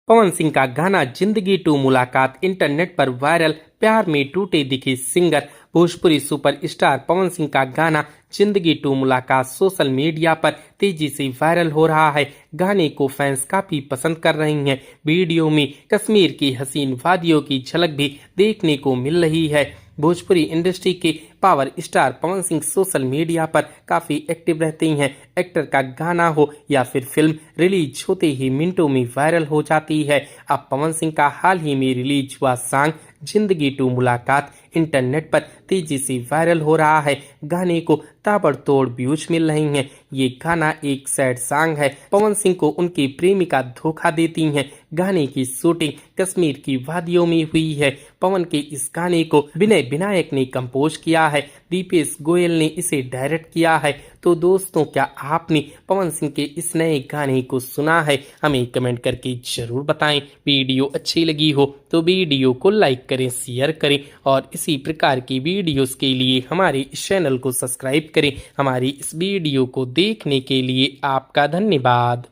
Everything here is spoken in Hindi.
पवन सिंह का गाना जिंदगी टू मुलाकात इंटरनेट पर वायरल। प्यार में टूटे दिखे सिंगर। भोजपुरी सुपरस्टार पवन सिंह का गाना जिंदगी टू मुलाकात सोशल मीडिया पर तेजी से वायरल हो रहा है। गाने को फैंस काफी पसंद कर रहे हैं। वीडियो में कश्मीर की हसीन वादियों की झलक भी देखने को मिल रही है। भोजपुरी इंडस्ट्री के power star Pawan Singh social media पर काफी एक्टिव रहते हैं। एक्टर का गाना हो या फिर फिल्म रिलीज होते ही मिनटों में वायरल हो जाती है। अब पवन सिंह का हाल ही में रिलीज हुआ सॉन्ग जिंदगी टू मुलाकात इंटरनेट पर तेजी से वायरल हो रहा है। गाने को ताबड़तोड़ व्यूज मिल रहे हैं। ये गाना एक सैड सॉन्ग है। पवन सिंह को उनकी प्रेमिका धोखा देती हैं। गाने की शूटिंग कश्मीर की वादियों में हुई है। पवन के इस गाने को विनय विनायक ने कंपोज किया है। दीपेश गोयल ने इसे डायरेक्ट किया है। तो दोस्तों, क्या आपने पवन सिंह के इस नए गाने को सुना है? हमें कमेंट करके जरूर बताएं। वीडियो अच्छी लगी हो तो वीडियो को लाइक करें, शेयर करें और इसी प्रकार की वीडियोस के लिए हमारे इस चैनल को सब्सक्राइब करें। हमारी इस वीडियो को देखने के लिए आपका धन्यवाद।